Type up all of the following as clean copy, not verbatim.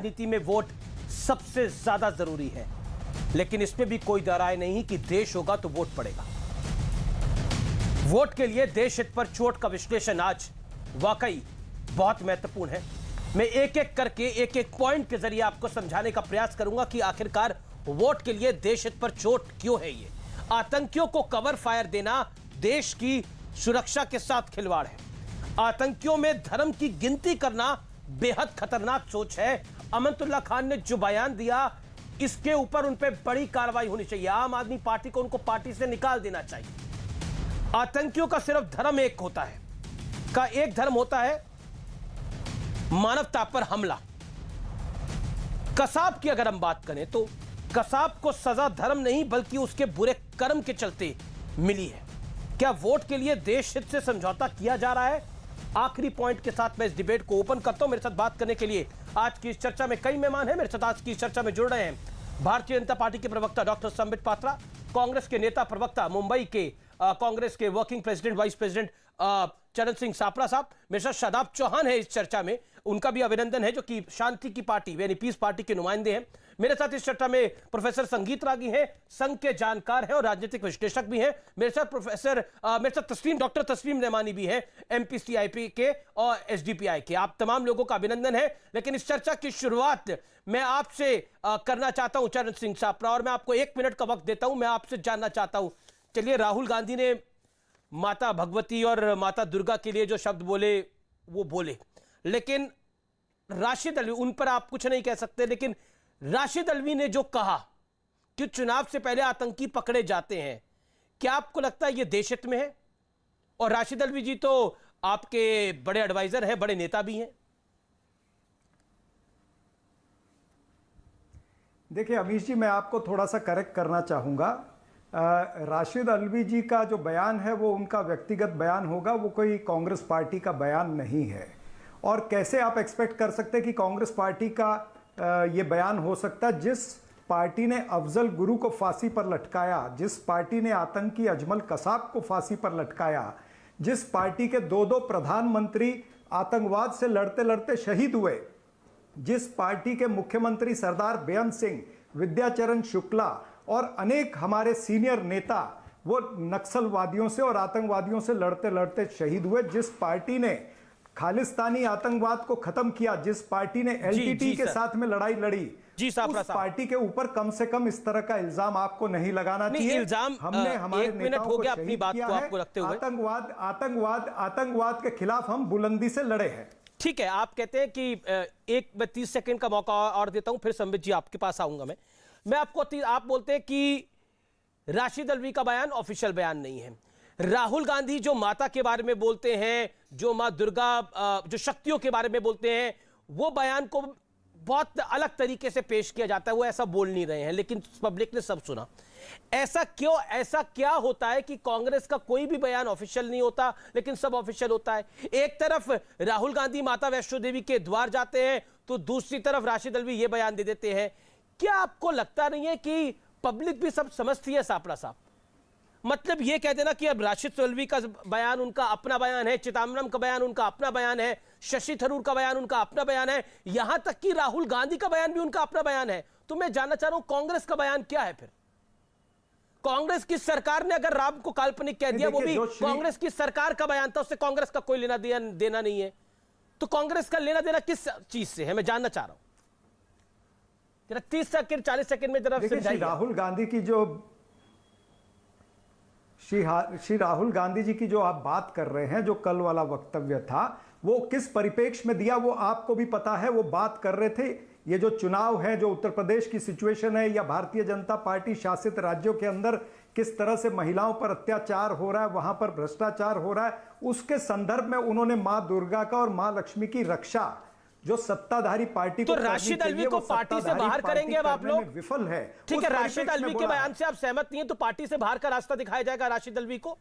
राजनीति में वोट सबसे ज्यादा जरूरी है, लेकिन इसमें भी कोई दो राय नहीं कि देश होगा तो वोट पड़ेगा। वोट के लिए देश हित पर चोट का विश्लेषण आज वाकई बहुत महत्वपूर्ण है। मैं एक एक करके एक एक पॉइंट के जरिए आपको समझाने का प्रयास करूंगा कि आखिरकार वोट के लिए देश हित पर चोट क्यों है। ये आतंकियों को कवर फायर देना देश की सुरक्षा के साथ खिलवाड़ है। आतंकियों में धर्म की गिनती करना बेहद खतरनाक सोच है। अमनतुल्ला खान ने जो बयान दिया, इसके ऊपर उन पे बड़ी कार्रवाई होनी चाहिए। आम आदमी पार्टी को उनको पार्टी से निकाल देना चाहिए। आतंकियों का सिर्फ धर्म एक होता है, का एक धर्म होता है मानवता पर हमला। कसाब की अगर हम बात करें तो कसाब को सजा धर्म नहीं बल्कि उसके बुरे कर्म के चलते मिली है। क्या वोट के लिए देश हित से समझौता किया जा रहा है? आखिरी पॉइंट के साथ मैं इस डिबेट को ओपन करता हूं। मेरे साथ बात करने के लिए आज की इस चर्चा में कई मेहमान हैं। मेरे साथ आज की इस चर्चा में जुड़ रहे हैं भारतीय जनता पार्टी के प्रवक्ता डॉक्टर संबित पात्रा, कांग्रेस के नेता प्रवक्ता, मुंबई के कांग्रेस के वर्किंग प्रेसिडेंट वाइस प्रेसिडेंट चरण सिंह सापड़ा साहब, मेरे साथ शादाब चौहान है इस चर्चा में, उनका भी अभिनंदन है, जो कि शांति की पार्टी यानी पीस पार्टी के नुमाइंदे हैं। मेरे साथ इस चर्चा में प्रोफेसर संगीत रागी हैं, संघ के जानकार हैं और राजनीतिक विश्लेषक भी हैं। मेरे साथ डॉक्टर तस्लीम रहमानी भी हैं, एमपीसीआईपी के और एसडीपीआई के। आप तमाम लोगों का अभिनंदन है। लेकिन इस चर्चा की शुरुआत मैं आपसे करना चाहता हूं चरण सिंह सापड़ा, और मैं आपको 1 मिनट का वक्त देता हूं। मैं आपसे जानना चाहता हूं, चलिए, राहुल गांधी ने माता भगवती और माता दुर्गा के लिए जो शब्द बोले वो बोले, लेकिन राशिद अलवी, उन पर आप कुछ नहीं कह सकते, लेकिन राशिद अलवी ने जो कहा कि चुनाव से पहले आतंकी पकड़े जाते हैं, क्या आपको लगता है यह देश हित में है? और राशिद अलवी जी तो आपके बड़े एडवाइजर हैं, बड़े नेता भी हैं। देखिए अमीश जी, मैं आपको थोड़ा सा करेक्ट करना चाहूँगा। राशिद अलवी जी का जो बयान है वो उनका व्यक्तिगत बयान होगा, वो कोई कांग्रेस पार्टी का बयान नहीं है। और कैसे आप एक्सपेक्ट कर सकते हैं कि कांग्रेस पार्टी का ये बयान हो सकता है? जिस पार्टी ने अफजल गुरु को फांसी पर लटकाया, जिस पार्टी ने आतंकी अजमल कसाब को फांसी पर लटकाया, जिस पार्टी के 2 प्रधानमंत्री आतंकवाद से लड़ते लड़ते शहीद हुए, जिस पार्टी के मुख्यमंत्री सरदार बेअंत सिंह, विद्याचरण शुक्ला और अनेक हमारे सीनियर नेता वो नक्सलवादियों से और आतंकवादियों से लड़ते लड़ते शहीद हुए, जिस पार्टी ने खालिस्तानी आतंकवाद को खत्म किया, जिस पार्टी ने एलटीटी के साथ में लड़ाई लड़ी, उस पार्टी के ऊपर कम से कम इस तरह का इल्जाम आपको नहीं लगाना चाहिए। इल्जाम हमने हमारे नेताओं को अपनी बात को आपको रखते हुए आतंकवाद के खिलाफ हम बुलंदी से लड़े हैं। ठीक है, आप कहते हैं कि मैं 30 सेकंड का मौका और देता हूं, फिर संबित जी आपके पास आऊंगा। मैं आपको आप बोलते हैं कि राशिद अलवी का बयान ऑफिशियल बयान नहीं है। राहुल गांधी जो माता के बारे में बोलते हैं, जो मां दुर्गा, जो शक्तियों के बारे में बोलते हैं, वो बयान को बहुत अलग तरीके से पेश किया जाता है। वो ऐसा बोल नहीं रहे हैं, लेकिन पब्लिक ने सब सुना। ऐसा क्यों? ऐसा क्या होता है कि कांग्रेस का कोई भी बयान ऑफिशियल नहीं होता लेकिन सब ऑफिशियल होता है? एक तरफ राहुल गांधी माता वैष्णो देवी के द्वार जाते हैं तो दूसरी तरफ राशिद अलवी ये बयान दे देते हैं। क्या आपको लगता नहीं है कि पब्लिक भी सब समझती है सापड़ा साहब? मतलब ये कह देना कि अब राशिद अलवी का बयान उनका अपना बयान है, चिदंबरम का बयान उनका अपना बयान है, शशि थरूर का बयान उनका अपना बयान है, यहां तक कि राहुल गांधी का बयान भी उनका अपना बयान है। तो मैं जानना चाह रहा हूं कांग्रेस का बयान क्या है? फिर कांग्रेस की सरकार ने अगर राम को काल्पनिक कह दिया, वो भी कांग्रेस की सरकार का बयान था, उससे कांग्रेस का कोई लेना देना नहीं है। तो कांग्रेस का लेना देना किस चीज से है, मैं जानना चाह रहा हूं। 30 सेकंड 40 सेकंड में जरा राहुल गांधी की जो श्री राहुल गांधी जी की जो आप बात कर रहे हैं, जो कल वाला वक्तव्य था, वो किस परिप्रेक्ष्य में दिया वो आपको भी पता है। वो बात कर रहे थे ये जो चुनाव है, जो उत्तर प्रदेश की सिचुएशन है, या भारतीय जनता पार्टी शासित राज्यों के अंदर किस तरह से महिलाओं पर अत्याचार हो रहा है, वहां पर भ्रष्टाचार हो रहा है, उसके संदर्भ में उन्होंने मां दुर्गा का और मां लक्ष्मी की रक्षा जो सत्ताधारी पार्टी तो राशिद अलवी को पार्टी से बाहर करेंगे अब आप लोग? विफल है। ठीक है, राशिद अलवी के बयान से आप सहमत नहीं है तो पार्टी से बाहर का रास्ता दिखाया जाएगा राशिद अलवी को?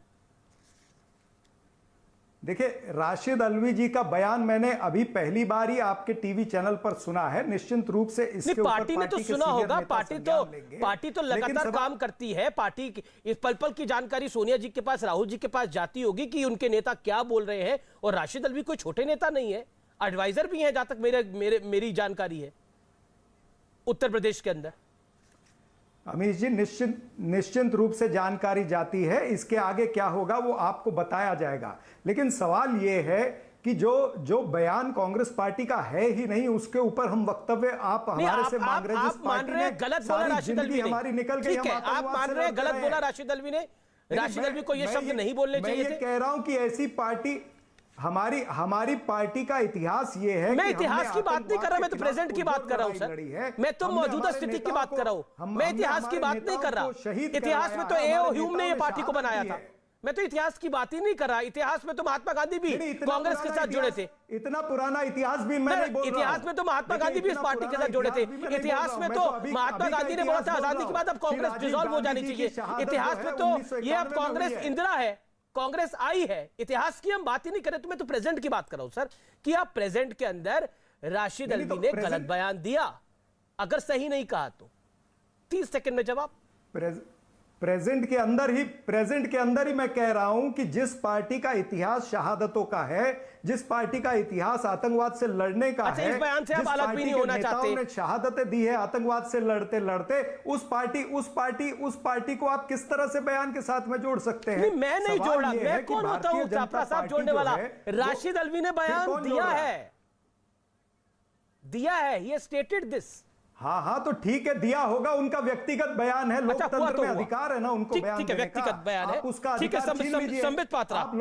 देखिए, राशिद अलवी जी का बयान मैंने अभी पहली बार ही आपके टीवी चैनल पर सुना है। निश्चित रूप से इसके ऊपर पार्टी ने तो सुना होगा, पार्टी तो लगातार काम करती है। पार्टी इस पल पल की जानकारी सोनिया जी के पास, राहुल जी के पास जाती होगी कि उनके नेता क्या बोल रहे हैं। और राशिद अलवी कोई छोटे नेता नहीं है, एडवाइजर भी हैं जहां तक मेरी जानकारी है। उत्तर प्रदेश के अंदर? अमीश जी, निश्चिंत रूप से जानकारी जाती है, इसके आगे क्या होगा वो आपको बताया जाएगा। लेकिन सवाल ये है कि जो बयान कांग्रेस पार्टी का है ही नहीं, उसके ऊपर हम वक्तव्य आप हमारे से मांग रहे हैं। आप मान रहे हैं गलत बोला राशिद अल्वी ने, हमारी निकल गई, ठीक है, आप मान रहे हैं गलत बोला राशिद अल्वी ने। राशिद अल्वी को ये शब्द नहीं बोलने चाहिए थे। मैं ये कह रहा हूं कि ऐसी पार्टी, हमारी पार्टी का इतिहास ये है। मैं इतिहास की बात नहीं कर रहा, मैं तो प्रेजेंट की बात कर रहा हूं सर। मैं तो मौजूदा स्थिति की बात कर रहा हूं, मैं इतिहास की बात नहीं कर रहा। इतिहास में तो एओ ह्यूम ने ये पार्टी को बनाया था। मैं तो इतिहास की बात ही नहीं कर रहा। इतिहास में तो महात्मा गांधी भी कांग्रेस के साथ जुड़े थे। इतना पुराना इतिहास भी मैं नहीं बोल रहा। इतिहास में तो महात्मा गांधी भी इस पार्टी के साथ जुड़े थे। इतिहास में तो महात्मा गांधी ने बोला था आजादी के बाद अब कांग्रेस डिसॉल्व हो जानी चाहिए। इतिहास में तो ये अब कांग्रेस इंदिरा है, कांग्रेस आई है। इतिहास की हम बात ही नहीं करें, तो मैं तो प्रेजेंट की बात कर रहा हूं सर, कि आप प्रेजेंट के अंदर राशिद अल्वी ने गलत बयान दिया, अगर सही नहीं कहा तो 30 सेकंड में जवाब। प्रेजेंट के अंदर ही मैं कह रहा हूं कि जिस पार्टी का इतिहास शहादतों का है, जिस पार्टी का इतिहास आतंकवाद से लड़ने का है, इस बयान से आप अलग भी नहीं होना चाहते। ने शहादतें दी है आतंकवाद से लड़ते लड़ते, उस पार्टी को आप किस तरह से बयान के साथ में जोड़ सकते हैं? मैं नहीं जोड़ रहा, मैं कौन होता हूं चापड़ा साहब जोड़ने वाला? राशिद अल्वी ने बयान दिया है, ये स्टेटेड दिस। हाँ, तो ठीक है, दिया होगा, उनका व्यक्तिगत बयान है। लोकतंत्र में अधिकार है ना उनको बयान देने का। व्यक्तिगत बयान है, उसका ठीक है, संबित पात्रा, आप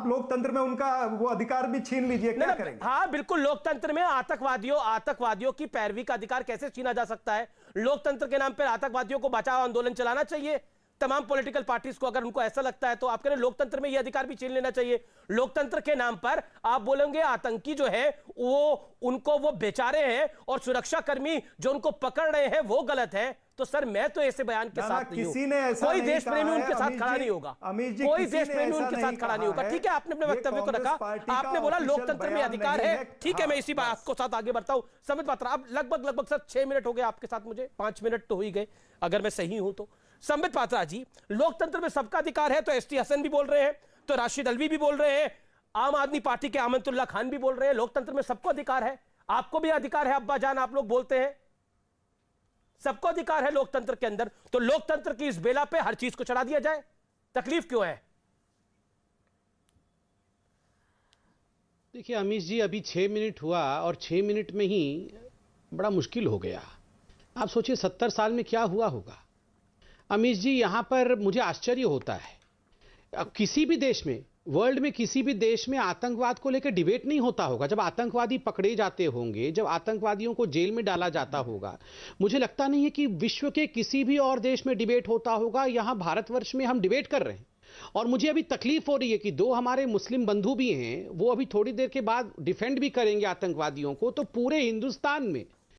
लोकतंत्र में उनका वो अधिकार भी छीन लीजिए, क्या करेंगे? हाँ बिल्कुल, लोकतंत्र में आतंकवादियों की पैरवी का अधिकार कैसे छीना जा सकता है? लोकतंत्र के नाम पर आतंकवादियों को बचाव आंदोलन चलाना चाहिए तमाम पॉलिटिकल पार्टीज को। अगर उनको ऐसा लगता है तो आप कह रहे लोकतंत्र में यह अधिकार भी छीन लेना चाहिए। लोकतंत्र के नाम पर आप बोलेंगे आतंकी जो है उनको वो बेचारे हैं और सुरक्षा कर्मी जो उनको पकड़ रहे हैं वो गलत है, तो सर मैं तो ऐसे बयान के साथ नहीं हूं। कोई देश प्रेमी उनके साथ खड़ा नहीं होगा, कोई देश प्रेमी उनके साथ खड़ा नहीं होगा। ठीक है, आपने अपने वक्तव्य को रखा, आपने बोला लोकतंत्र में अधिकार है, ठीक है, मैं इसी बात को साथ आगे बढ़ता हूं। संबित पात्रा, अब लगभग सर 6 मिनट हो गए आपके साथ, मुझे 5 मिनट तो हो ही गए अगर मैं सही हूं तो। संबित पात्रा जी, लोकतंत्र में सबका अधिकार है, तो एसटी हसन भी बोल रहे हैं, तो राशिद अल्वी भी बोल रहे हैं, आम आदमी पार्टी के आमंतुल्लाह खान भी बोल रहे हैं, लोकतंत्र में सबको अधिकार है। आपको भी अधिकार है अब्बा जान, आप लोग बोलते हैं सबको अधिकार है लोकतंत्र के अंदर, तो लोकतंत्र की इस बेला पे हर चीज को चढ़ा दिया जाए, तकलीफ क्यों है? देखिए अमीश जी, अभी 6 मिनट हुआ और 6 मिनट में ही बड़ा मुश्किल हो गया। आप सोचिए 70 साल में क्या हुआ होगा। अमीश जी, यहां पर मुझे आश्चर्य होता है, किसी भी देश में, वर्ल्ड में किसी भी देश में आतंकवाद को लेकर डिबेट नहीं होता होगा। जब आतंकवादी पकड़े जाते होंगे, जब आतंकवादियों को जेल में डाला जाता होगा, मुझे लगता नहीं है कि विश्व के किसी भी और देश में डिबेट होता होगा। यहां भारतवर्ष में हम डिबेट कर रहे हैं और मुझे अभी तकलीफ हो रही है कि 2 हमारे मुस्लिम बंधु भी हैं, वो अभी थोड़ी देर के बाद डिफेंड भी करेंगे आतंकवादियों को। तो पूरे हिंदुस्तान में